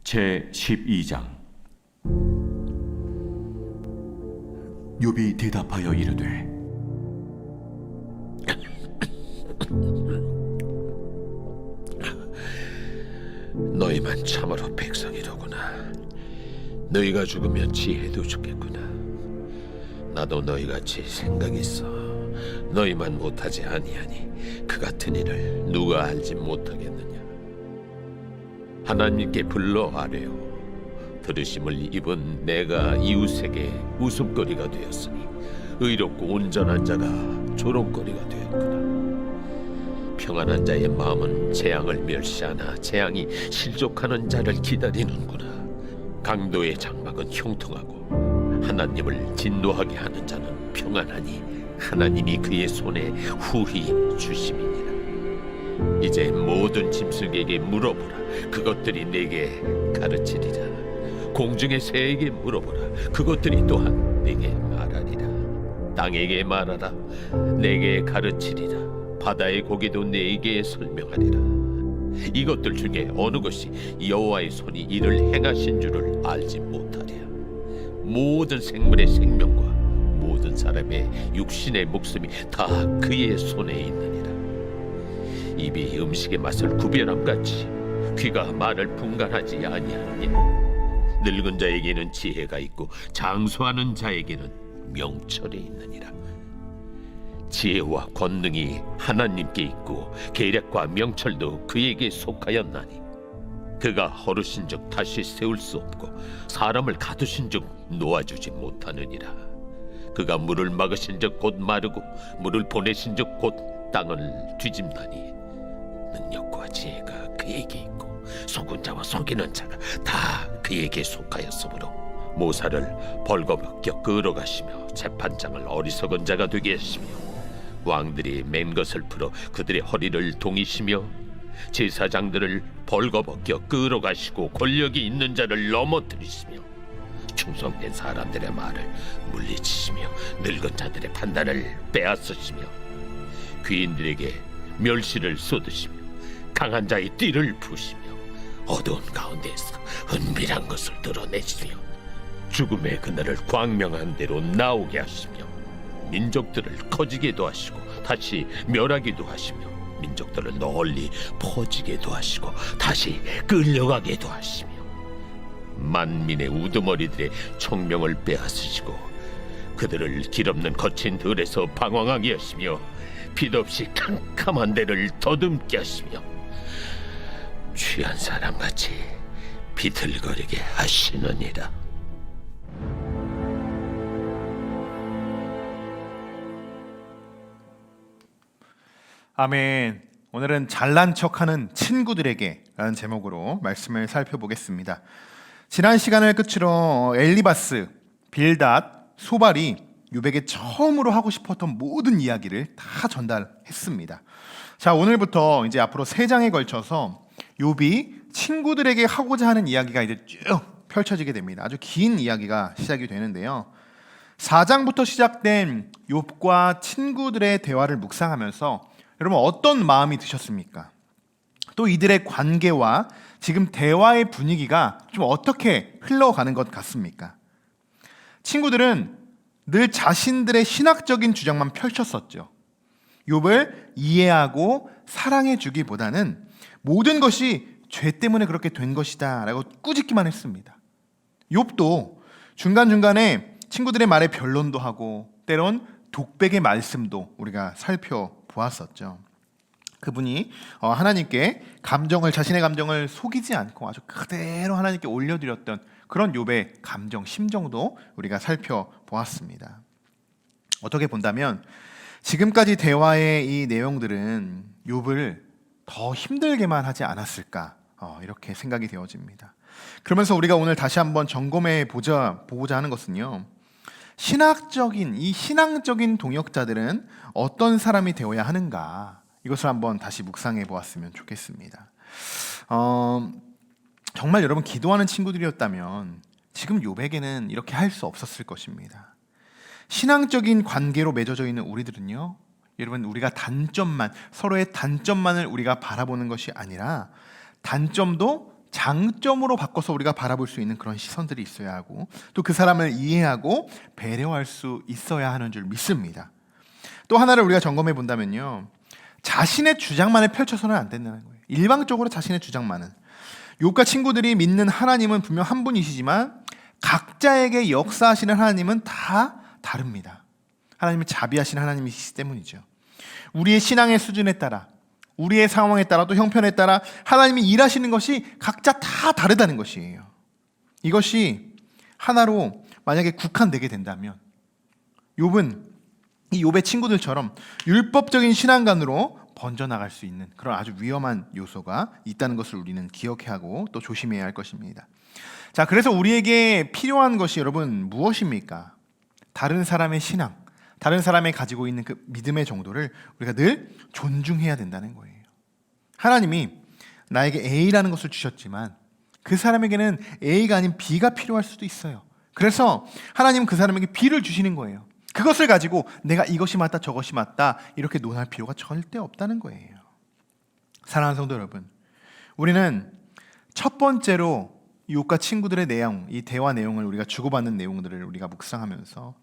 제12장. 욥이 대답하여 이르되 너희만 참으로 백성이로구나. 너희가 죽으면 지혜도 죽겠구나. 나도 너희같이 생각이 있어. 너희만 못하지 아니하니 그 같은 일을 누가 알지 못하겠느냐. 하나님께 불러 아뢰어 들으심을 입은 내가 이웃에게 웃음거리가 되었으니 의롭고 온전한 자가 조롱거리가 되었구나. 평안한 자의 마음은 재앙을 멸시하나 재앙이 실족하는 자를 기다리는구나. 강도의 장막은 형통하고 하나님을 진노하게 하는 자는 평안하니 하나님이 그의 손에 후히 주심이니라. 이제 모든 짐승에게 물어보라. 그것들이 내게 가르치리라. 공중의 새에게 물어보라. 그것들이 또한 내게 말하리라. 땅에게 말하라. 내게 가르치리라. 바다의 고기도 내게 설명하리라. 이것들 중에 어느 것이 여호와의 손이 이를 행하신 줄을 알지 못하랴. 모든 생물의 생명과 모든 사람의 육신의 목숨이 다 그의 손에 있느니라. 입이 음식의 맛을 구별함같이 귀가 말을 분간하지 아니하느냐. 늙은 자에게는 지혜가 있고 장수하는 자에게는 명철이 있느니라. 지혜와 권능이 하나님께 있고 계략과 명철도 그에게 속하였나니 그가 허르신즉 다시 세울 수 없고 사람을 가두신즉 놓아주지 못하느니라. 그가 물을 막으신즉 곧 마르고 물을 보내신즉 곧 땅을 뒤집나니 능력과 지혜가 그에게 있고 속은 자와 속이는 자가 다 그에게 속하였으므로 모사를 벌거벗겨 끌어가시며 재판장을 어리석은 자가 되게 하시며 왕들이 맨 것을 풀어 그들의 허리를 동이시며 제사장들을 벌거벗겨 끌어가시고 권력이 있는 자를 넘어뜨리시며 충성된 사람들의 말을 물리치시며 늙은 자들의 판단을 빼앗으시며 귀인들에게 멸시를 쏟으시며 강한 자의 띠를 부시며 어두운 가운데에서 은밀한 것을 드러내시며 죽음의 그날을 광명한 대로 나오게 하시며 민족들을 커지게도 하시고 다시 멸하기도 하시며 민족들을 널리 퍼지게도 하시고 다시 끌려가게도 하시며 만민의 우두머리들의 총명을 빼앗으시고 그들을 길없는 거친 들에서 방황하게 하시며 빛없이 캄캄한 데를 더듬게 하시며 취한 사람같이 비틀거리게 하시느니라. 아멘. 오늘은 잘난 척하는 친구들에게 라는 제목으로 말씀을 살펴보겠습니다. 지난 시간을 끝으로 엘리바스, 빌닷, 소발이 욥에게 처음으로 하고 싶었던 모든 이야기를 다 전달했습니다. 자, 오늘부터 이제 앞으로 3장에 걸쳐서 욥이 친구들에게 하고자 하는 이야기가 이제 쭉 펼쳐지게 됩니다. 아주 긴 이야기가 시작이 되는데요. 4장부터 시작된 욥과 친구들의 대화를 묵상하면서 여러분 어떤 마음이 드셨습니까? 또 이들의 관계와 지금 대화의 분위기가 좀 어떻게 흘러가는 것 같습니까? 친구들은 늘 자신들의 신학적인 주장만 펼쳤었죠. 욥을 이해하고 사랑해 주기보다는 모든 것이 죄 때문에 그렇게 된 것이다 라고 꾸짖기만 했습니다. 욥도 중간중간에 친구들의 말에 변론도 하고 때론 독백의 말씀도 우리가 살펴보았었죠. 그분이 하나님께 자신의 감정을 속이지 않고 아주 그대로 하나님께 올려드렸던 그런 욥의 감정, 심정도 우리가 살펴보았습니다. 어떻게 본다면 지금까지 대화의 이 내용들은 욥을 더 힘들게만 하지 않았을까 이렇게 생각이 되어집니다. 그러면서 우리가 오늘 다시 한번 점검해 보고자 하는 것은요, 신앙적인 동역자들은 어떤 사람이 되어야 하는가, 이것을 한번 다시 묵상해 보았으면 좋겠습니다. 정말 여러분 기도하는 친구들이었다면 지금 욥에게는 이렇게 할 수 없었을 것입니다. 신앙적인 관계로 맺어져 있는 우리들은요, 여러분 우리가 서로의 단점만을 우리가 바라보는 것이 아니라 단점도 장점으로 바꿔서 우리가 바라볼 수 있는 그런 시선들이 있어야 하고 또 그 사람을 이해하고 배려할 수 있어야 하는 줄 믿습니다. 또 하나를 우리가 점검해 본다면요, 자신의 주장만을 펼쳐서는 안 된다는 거예요. 일방적으로 자신의 주장만은. 욥과 친구들이 믿는 하나님은 분명 한 분이시지만 각자에게 역사하시는 하나님은 다 다릅니다. 하나님은 자비하신 하나님이시기 때문이죠. 우리의 신앙의 수준에 따라, 우리의 상황에 따라, 또 형편에 따라 하나님이 일하시는 것이 각자 다 다르다는 것이에요. 이것이 하나로 만약에 국한되게 된다면 욥은 이 욥의 친구들처럼 율법적인 신앙관으로 번져나갈 수 있는 그런 아주 위험한 요소가 있다는 것을 우리는 기억해야 하고 또 조심해야 할 것입니다. 자, 그래서 우리에게 필요한 것이 여러분 무엇입니까? 다른 사람의 신앙, 다른 사람이 가지고 있는 그 믿음의 정도를 우리가 늘 존중해야 된다는 거예요. 하나님이 나에게 A라는 것을 주셨지만 그 사람에게는 A가 아닌 B가 필요할 수도 있어요. 그래서 하나님은 그 사람에게 B를 주시는 거예요. 그것을 가지고 내가 이것이 맞다 저것이 맞다 이렇게 논할 필요가 절대 없다는 거예요. 사랑하는 성도 여러분, 우리는 첫 번째로 욥과 친구들의 내용, 이 대화 내용을 우리가 주고받는 내용들을 우리가 묵상하면서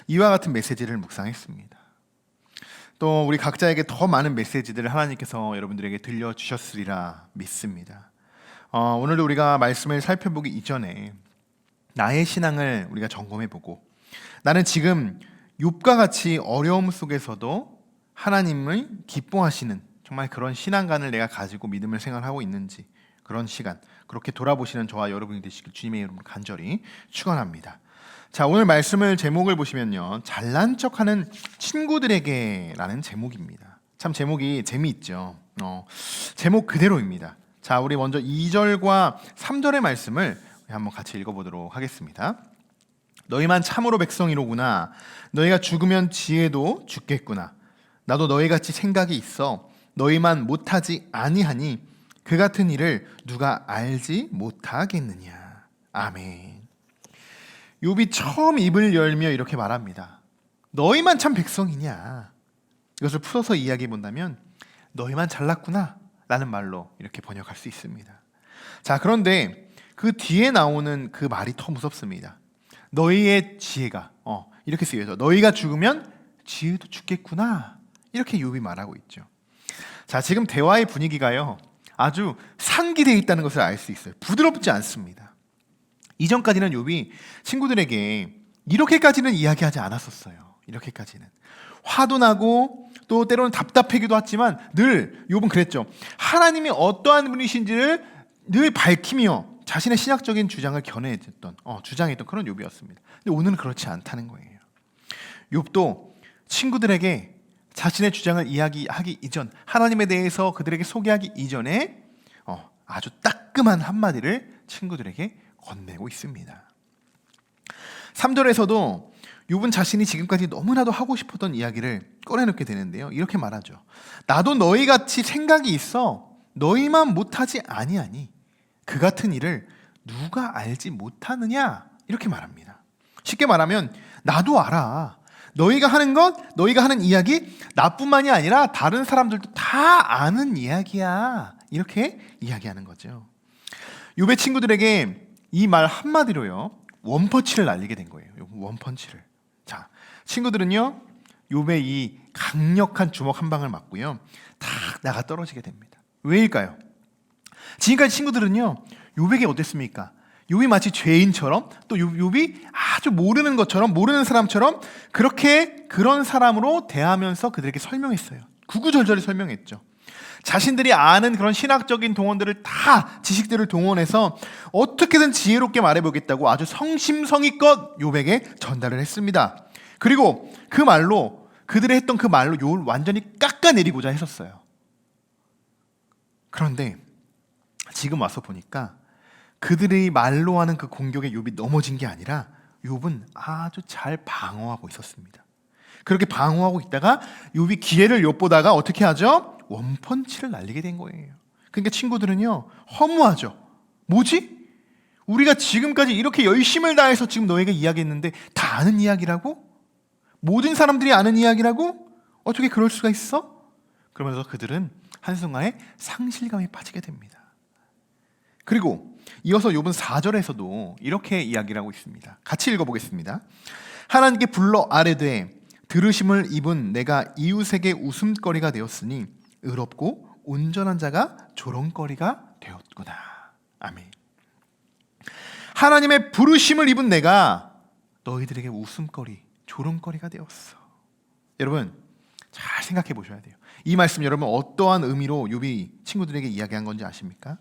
이와 같은 메시지를 묵상했습니다. 또 우리 각자에게 더 많은 메시지들을 하나님께서 여러분들에게 들려주셨으리라 믿습니다. 오늘도 우리가 말씀을 살펴보기 이전에 나의 신앙을 우리가 점검해보고 나는 지금 욥과 같이 어려움 속에서도 하나님을 기뻐하시는 정말 그런 신앙관을 내가 가지고 믿음을 생활하고 있는지 그런 시간 그렇게 돌아보시는 저와 여러분이 되시길 주님의 이름으로 간절히 축원합니다. 자, 오늘 말씀을 제목을 보시면요, 잘난 척하는 친구들에게라는 제목입니다. 참 제목이 재미있죠. 제목 그대로입니다. 자, 우리 먼저 2절과 3절의 말씀을 한번 같이 읽어보도록 하겠습니다. 너희만 참으로 백성이로구나. 너희가 죽으면 지혜도 죽겠구나. 나도 너희같이 생각이 있어 너희만 못하지 아니하니 그 같은 일을 누가 알지 못하겠느냐. 아멘. 욥이 처음 입을 열며 이렇게 말합니다. 너희만 참 백성이냐. 이것을 풀어서 이야기해 본다면 너희만 잘났구나 라는 말로 이렇게 번역할 수 있습니다. 자, 그런데 그 뒤에 나오는 그 말이 더 무섭습니다. 너희의 지혜가 이렇게 쓰여서 너희가 죽으면 지혜도 죽겠구나 이렇게 욥이 말하고 있죠. 자, 지금 대화의 분위기가요 아주 상기되어 있다는 것을 알 수 있어요. 부드럽지 않습니다. 이전까지는 욥이 친구들에게 이렇게까지는 이야기하지 않았었어요. 이렇게까지는 화도 나고 또 때로는 답답하기도 했지만 늘 욥은 그랬죠. 하나님이 어떠한 분이신지를 늘 밝히며 자신의 신학적인 주장을 견해했던 주장했던 그런 욥이었습니다. 근데 오늘은 그렇지 않다는 거예요. 욥도 친구들에게 자신의 주장을 이야기하기 이전, 하나님에 대해서 그들에게 소개하기 이전에 아주 따끔한 한마디를 친구들에게 건네고 있습니다. 3절에서도 욥은 자신이 지금까지 너무나도 하고 싶었던 이야기를 꺼내놓게 되는데요. 이렇게 말하죠. 나도 너희같이 생각이 있어 너희만 못하지 아니하니 그 같은 일을 누가 알지 못하느냐 이렇게 말합니다. 쉽게 말하면 나도 알아. 너희가 하는 것, 너희가 하는 이야기 나뿐만이 아니라 다른 사람들도 다 아는 이야기야. 이렇게 이야기하는 거죠. 욥의 친구들에게 이 말 한마디로요 원펀치를 날리게 된 거예요. 원펀치를. 자, 친구들은요 욥의 이 강력한 주먹 한 방을 맞고요 탁 나가 떨어지게 됩니다. 왜일까요? 지금까지 친구들은요 욥에게 어땠습니까? 욥이 마치 죄인처럼 또 욥이 아주 모르는 것처럼 모르는 사람처럼 그렇게 그런 사람으로 대하면서 그들에게 설명했어요. 구구절절히 설명했죠. 자신들이 아는 그런 신학적인 동원들을 다 지식들을 동원해서 어떻게든 지혜롭게 말해보겠다고 아주 성심성의껏 욥에게 전달을 했습니다. 그리고 그 말로 그들이 했던 그 말로 욥을 완전히 깎아내리고자 했었어요. 그런데 지금 와서 보니까 그들의 말로 하는 그 공격에 욥이 넘어진 게 아니라 욥은 아주 잘 방어하고 있었습니다. 그렇게 방어하고 있다가 욥이 기회를 엿보다가 어떻게 하죠? 원펀치를 날리게 된 거예요. 그러니까 친구들은요 허무하죠. 뭐지? 우리가 지금까지 이렇게 열심을 다해서 지금 너에게 이야기했는데 다 아는 이야기라고? 모든 사람들이 아는 이야기라고? 어떻게 그럴 수가 있어? 그러면서 그들은 한순간에 상실감에 빠지게 됩니다. 그리고 이어서 욥은 4절에서도 이렇게 이야기를 하고 있습니다. 같이 읽어보겠습니다. 하나님께 불러 아뢰되 들으심을 입은 내가 이웃에게 웃음거리가 되었으니 의롭고 온전한 자가 조롱거리가 되었구나. 아멘. 하나님의 부르심을 입은 내가 너희들에게 웃음거리, 조롱거리가 되었어. 여러분 잘 생각해 보셔야 돼요. 이 말씀 여러분 어떠한 의미로 욥이 친구들에게 이야기한 건지 아십니까?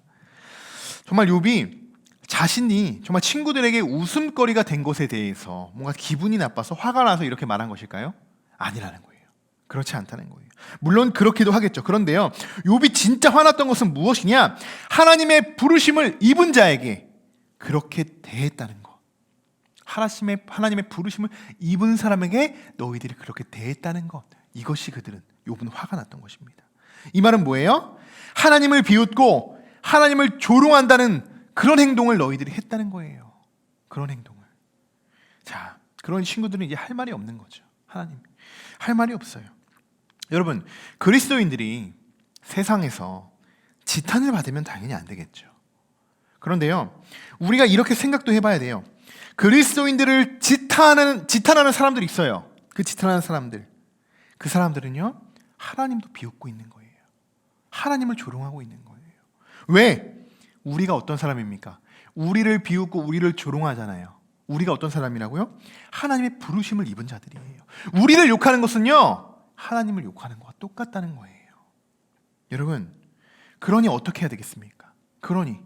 정말 욥이 자신이 정말 친구들에게 웃음거리가 된 것에 대해서 뭔가 기분이 나빠서 화가 나서 이렇게 말한 것일까요? 아니라는 거예요. 그렇지 않다는 거예요. 물론 그렇기도 하겠죠. 그런데요, 욥이 진짜 화났던 것은 무엇이냐? 하나님의 부르심을 입은 자에게 그렇게 대했다는 것. 하나님의 부르심을 입은 사람에게 너희들이 그렇게 대했다는 것. 이것이 그들은 욥은 화가 났던 것입니다. 이 말은 뭐예요? 하나님을 비웃고 하나님을 조롱한다는 그런 행동을 너희들이 했다는 거예요. 그런 행동을. 자, 그런 친구들은 이제 할 말이 없는 거죠. 하나님 할 말이 없어요. 여러분, 그리스도인들이 세상에서 지탄을 받으면 당연히 안 되겠죠. 그런데요, 우리가 이렇게 생각도 해봐야 돼요. 그리스도인들을 지탄하는 사람들이 있어요. 그 지탄하는 사람들, 그 사람들은요 하나님도 비웃고 있는 거예요. 하나님을 조롱하고 있는 거예요. 왜? 우리가 어떤 사람입니까? 우리를 비웃고 우리를 조롱하잖아요. 우리가 어떤 사람이라고요? 하나님의 부르심을 입은 자들이에요. 우리를 욕하는 것은요 하나님을 욕하는 것과 똑같다는 거예요. 여러분, 그러니 어떻게 해야 되겠습니까? 그러니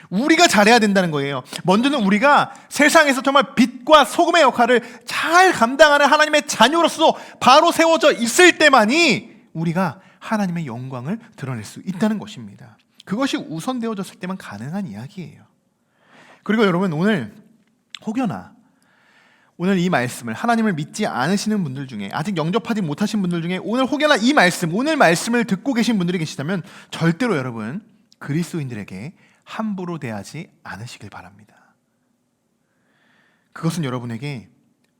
우리가 잘해야 된다는 거예요. 먼저는 우리가 세상에서 정말 빛과 소금의 역할을 잘 감당하는 하나님의 자녀로서 바로 세워져 있을 때만이 우리가 하나님의 영광을 드러낼 수 있다는 것입니다. 그것이 우선되어졌을 때만 가능한 이야기예요. 그리고 여러분, 혹여나 오늘 이 말씀을 하나님을 믿지 않으시는 분들 중에, 아직 영접하지 못하신 분들 중에 혹여나 오늘 말씀을 듣고 계신 분들이 계시다면 절대로 여러분 그리스도인들에게 함부로 대하지 않으시길 바랍니다. 그것은 여러분에게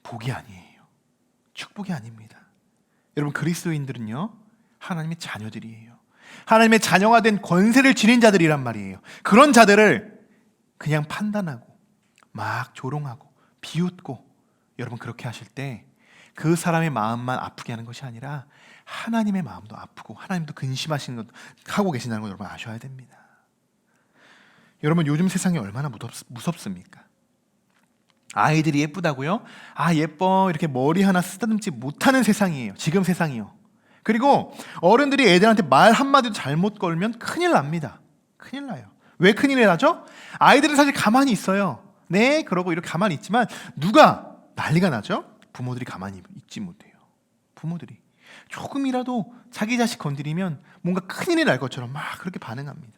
복이 아니에요. 축복이 아닙니다. 여러분, 그리스도인들은요 하나님의 자녀들이에요. 하나님의 자녀가 된 권세를 지닌 자들이란 말이에요. 그런 자들을 그냥 판단하고 막 조롱하고 비웃고, 여러분 그렇게 하실 때 그 사람의 마음만 아프게 하는 것이 아니라 하나님의 마음도 아프고 하나님도 근심하시는 것 하고 계신다는 걸 여러분 아셔야 됩니다. 여러분, 요즘 세상이 얼마나 무섭습니까? 아이들이 예쁘다고요? 아, 예뻐, 이렇게 머리 하나 쓰다듬지 못하는 세상이에요. 지금 세상이요. 그리고 어른들이 애들한테 말 한마디도 잘못 걸면 큰일 납니다. 큰일 나요. 왜 큰일 나죠? 아이들은 사실 가만히 있어요. 네, 그러고 이렇게 가만히 있지만 누가 난리가 나죠? 부모들이 가만히 있지 못해요. 부모들이 조금이라도 자기 자식 건드리면 뭔가 큰일이 날 것처럼 막 그렇게 반응합니다.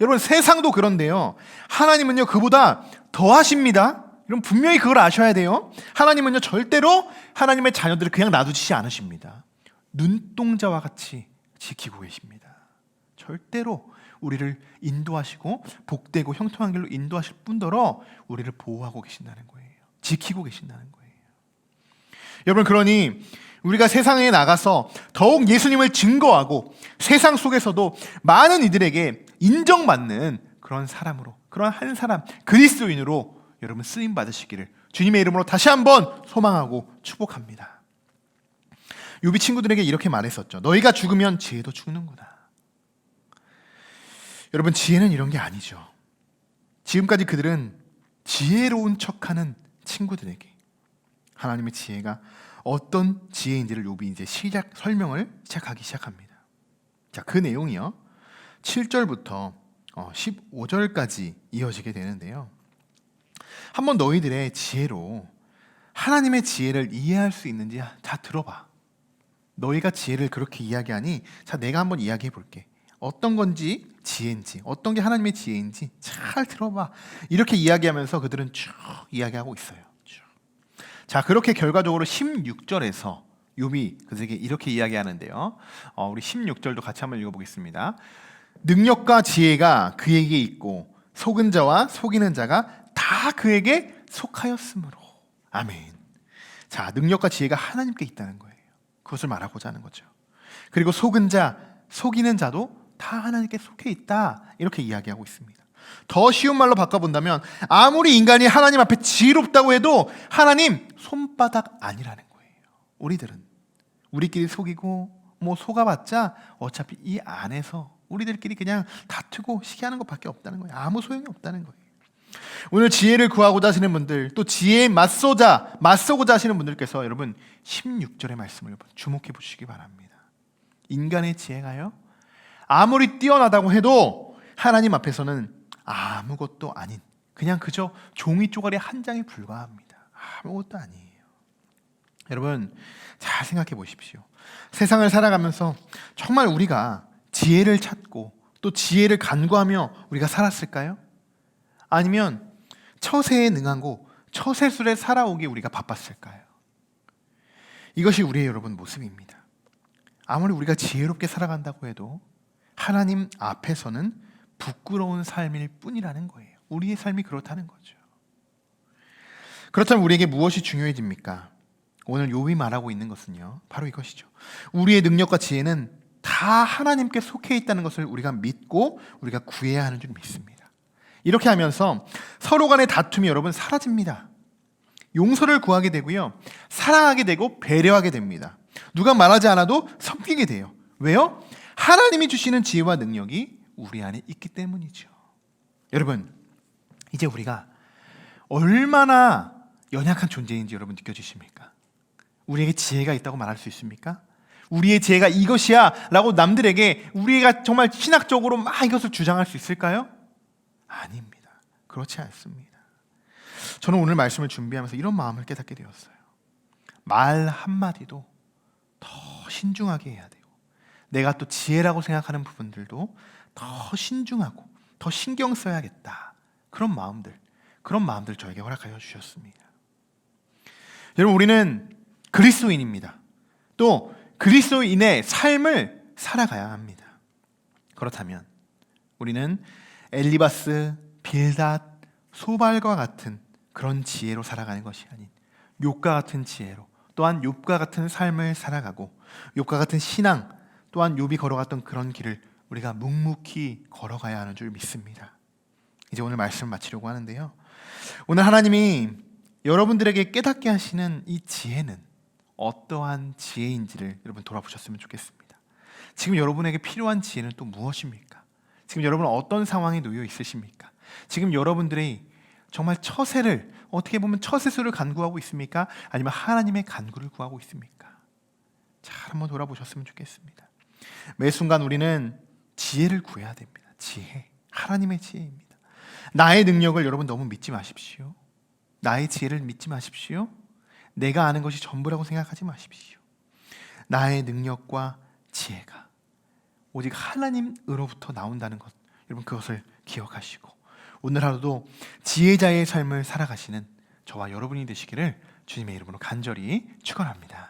여러분, 세상도 그런데요, 하나님은요 그보다 더 하십니다. 여러분 분명히 그걸 아셔야 돼요. 하나님은요 절대로 하나님의 자녀들을 그냥 놔두지 않으십니다. 눈동자와 같이 지키고 계십니다. 절대로 우리를 인도하시고 복되고 형통한 길로 인도하실 뿐더러 우리를 보호하고 계신다는 거예요. 지키고 계신다는 거예요. 여러분, 그러니 우리가 세상에 나가서 더욱 예수님을 증거하고 세상 속에서도 많은 이들에게 인정받는 그런 사람으로, 그런 한 사람, 그리스도인으로 여러분 쓰임 받으시기를 주님의 이름으로 다시 한번 소망하고 축복합니다. 욥이 친구들에게 이렇게 말했었죠. 너희가 죽으면 지혜도 죽는구나. 여러분, 지혜는 이런 게 아니죠. 지금까지 그들은 지혜로운 척하는 친구들에게 하나님의 지혜가 어떤 지혜인지를 욥이 이제 설명을 시작하기 시작합니다. 자, 그 내용이요 7절부터 15절까지 이어지게 되는데요. 한번 너희들의 지혜로 하나님의 지혜를 이해할 수 있는지 다 들어봐. 너희가 지혜를 그렇게 이야기하니 자, 내가 한번 이야기해 볼게. 어떤 건지 지혜인지, 어떤 게 하나님의 지혜인지 잘 들어봐. 이렇게 이야기하면서 그들은 쭉 이야기하고 있어요. 쭉. 자, 그렇게 결과적으로 16절에서 욥이 그들에게 이렇게 이야기하는데요. 우리 16절도 같이 한번 읽어보겠습니다. 능력과 지혜가 그에게 있고 속은 자와 속이는 자가 다 그에게 속하였으므로. 아멘. 자, 능력과 지혜가 하나님께 있다는 거예요. 그것을 말하고자 하는 거죠. 그리고 속은 자, 속이는 자도 다 하나님께 속해 있다, 이렇게 이야기하고 있습니다. 더 쉬운 말로 바꿔본다면 아무리 인간이 하나님 앞에 지혜롭다고 해도 하나님 손바닥 아니라는 거예요. 우리끼리 속이고 뭐 속아봤자 어차피 이 안에서 우리들끼리 그냥 다투고 시기하는 것밖에 없다는 거예요. 아무 소용이 없다는 거예요. 오늘 지혜를 구하고자 하시는 분들, 또 지혜에 맞서고자 하시는 분들께서 여러분 16절의 말씀을 여러분 주목해 보시기 바랍니다. 인간의 지혜가요, 아무리 뛰어나다고 해도 하나님 앞에서는 아무것도 아닌, 그냥 그저 종이 쪼가리 한 장에 불과합니다. 아무것도 아니에요. 여러분 잘 생각해 보십시오. 세상을 살아가면서 정말 우리가 지혜를 찾고 또 지혜를 간구하며 우리가 살았을까요? 아니면 처세에 능하고 처세술에 살아오기 우리가 바빴을까요? 이것이 우리의 여러분 모습입니다. 아무리 우리가 지혜롭게 살아간다고 해도 하나님 앞에서는 부끄러운 삶일 뿐이라는 거예요. 우리의 삶이 그렇다는 거죠. 그렇다면 우리에게 무엇이 중요해집니까? 오늘 욥이 말하고 있는 것은요, 바로 이것이죠. 우리의 능력과 지혜는 다 하나님께 속해 있다는 것을 우리가 믿고 우리가 구해야 하는 줄 믿습니다. 이렇게 하면서 서로 간의 다툼이 여러분 사라집니다. 용서를 구하게 되고요, 사랑하게 되고 배려하게 됩니다. 누가 말하지 않아도 섬기게 돼요. 왜요? 하나님이 주시는 지혜와 능력이 우리 안에 있기 때문이죠. 여러분, 이제 우리가 얼마나 연약한 존재인지 여러분 느껴지십니까? 우리에게 지혜가 있다고 말할 수 있습니까? 우리의 지혜가 이것이야 라고 남들에게 우리가 정말 신학적으로 막 이것을 주장할 수 있을까요? 아닙니다. 그렇지 않습니다. 저는 오늘 말씀을 준비하면서 이런 마음을 깨닫게 되었어요. 말 한마디도 더 신중하게 해야 되고, 내가 또 지혜라고 생각하는 부분들도 더 신중하고 더 신경 써야겠다. 그런 마음들 저에게 허락하여 주셨습니다. 여러분, 우리는 그리스도인입니다. 또 그리스도인의 삶을 살아가야 합니다. 그렇다면 우리는 엘리바스, 빌닷, 소발과 같은 그런 지혜로 살아가는 것이 아닌 욥과 같은 지혜로, 또한 욥과 같은 삶을 살아가고 욥과 같은 신앙, 또한 욥이 걸어갔던 그런 길을 우리가 묵묵히 걸어가야 하는 줄 믿습니다. 이제 오늘 말씀을 마치려고 하는데요, 오늘 하나님이 여러분들에게 깨닫게 하시는 이 지혜는 어떠한 지혜인지를 여러분 돌아보셨으면 좋겠습니다. 지금 여러분에게 필요한 지혜는 또 무엇입니까? 지금 여러분은 어떤 상황에 놓여 있으십니까? 지금 여러분들이 정말 처세를, 어떻게 보면 처세술을 간구하고 있습니까? 아니면 하나님의 간구를 구하고 있습니까? 잘 한번 돌아보셨으면 좋겠습니다. 매 순간 우리는 지혜를 구해야 됩니다. 지혜, 하나님의 지혜입니다. 나의 능력을 여러분 너무 믿지 마십시오. 나의 지혜를 믿지 마십시오. 내가 아는 것이 전부라고 생각하지 마십시오. 나의 능력과 지혜가 오직 하나님으로부터 나온다는 것, 여러분 그것을 기억하시고 오늘 하루도 지혜자의 삶을 살아가시는 저와 여러분이 되시기를 주님의 이름으로 간절히 축원합니다.